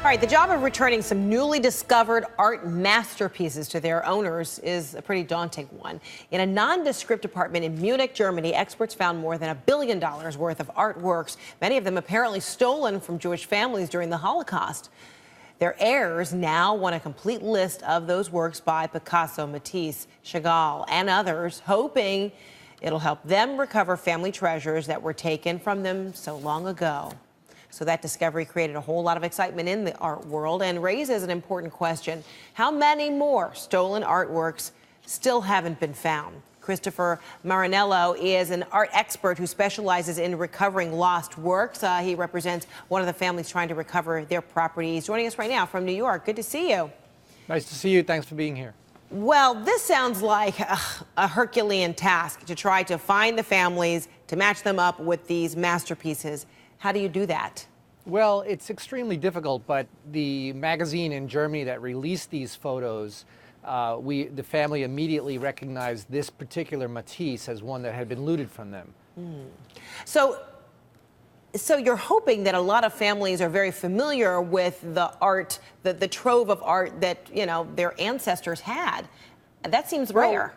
All right, the job of returning some newly discovered art masterpieces to their owners is a pretty daunting one. In a nondescript apartment in Munich, Germany, experts found more than $1 billion worth of artworks, many of them apparently stolen from Jewish families during the Holocaust. Their heirs now want a complete list of those works by Picasso, Matisse, Chagall, and others, hoping it'll help them recover family treasures that were taken from them so long ago. So that discovery created a whole lot of excitement in the art world and raises an important question. How many more stolen artworks still haven't been found? Christopher Marinello is an art expert who specializes in recovering lost works. He represents one of the families trying to recover their properties. Joining us right now from New York. Good to see you. Nice to see you. Thanks for being here. Well, this sounds like a Herculean task to try to find the families, to match them up with these masterpieces. How do you do that? Well, it's extremely difficult, but the magazine in Germany that released these photos, the family immediately recognized this particular Matisse as one that had been looted from them. So you're hoping that a lot of families are very familiar with the art, the trove of art that, their ancestors had. That seems rare.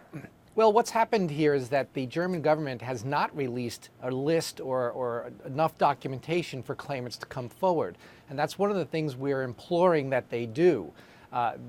Well, what's happened here is that the German government has not released a list or enough documentation for claimants to come forward. And that's one of the things we're imploring that they do.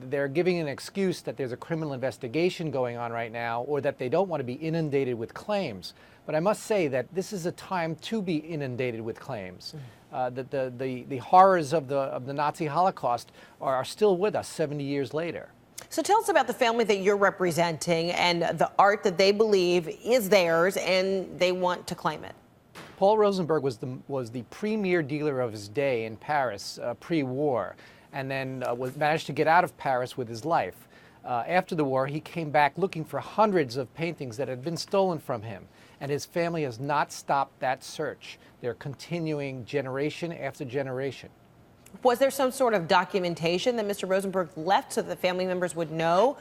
They're giving an excuse that there's a criminal investigation going on right now, or that they don't want to be inundated with claims. But I must say that this is a time to be inundated with claims. The horrors of the Nazi Holocaust are still with us 70 years later. So tell us about the family that you're representing and the art that they believe is theirs and they want to claim it. Paul Rosenberg was the premier dealer of his day in Paris pre-war, and then managed to get out of Paris with his life. After the war, he came back looking for hundreds of paintings that had been stolen from him, and his family has not stopped that search. They're continuing generation after generation. Was there some sort of documentation that Mr. Rosenberg left so that the family members would know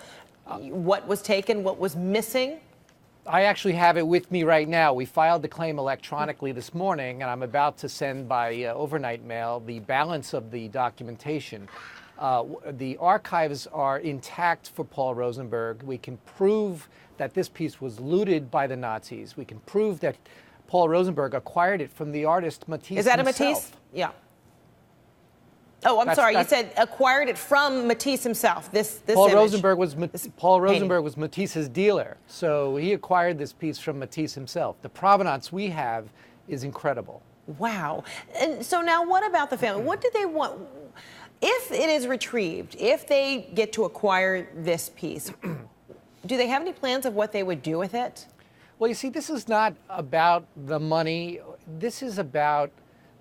what was taken, what was missing? I actually have it with me right now. We filed the claim electronically this morning, and I'm about to send by overnight mail the balance of the documentation. The archives are intact for Paul Rosenberg. We can prove that this piece was looted by the Nazis. We can prove that Paul Rosenberg acquired it from the artist Matisse Is that himself. A Matisse? Yeah. Oh, I'm sorry. You said acquired it from Matisse himself. This Paul image. Rosenberg was Matisse's dealer, so he acquired this piece from Matisse himself. The provenance we have is incredible. Wow. And so now, what about the family? What do they want? If it is retrieved, if they get to acquire this piece, do they have any plans of what they would do with it? Well, you see, this is not about the money. This is about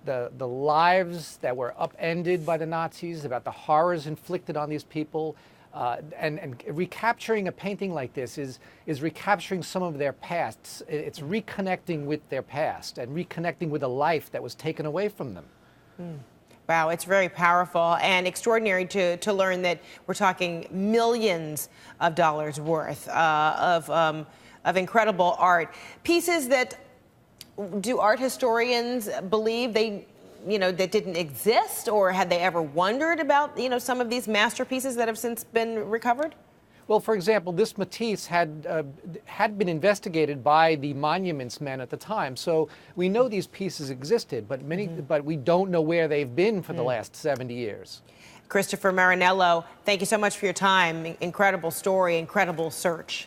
the lives that were upended by the Nazis, about the horrors inflicted on these people. And recapturing a painting like this is recapturing some of their pasts. It's reconnecting with their past and reconnecting with a life that was taken away from them. Wow, it's very powerful and extraordinary to learn that we're talking millions of dollars worth of incredible art. Pieces that, do art historians believe that didn't exist, or had they ever wondered about, some of these masterpieces that have since been recovered? Well, for example, this Matisse had been investigated by the monuments men at the time, so we know these pieces existed, but but we don't know where they've been for the last 70 years. Christopher Marinello, thank you so much for your time. Incredible story, incredible search.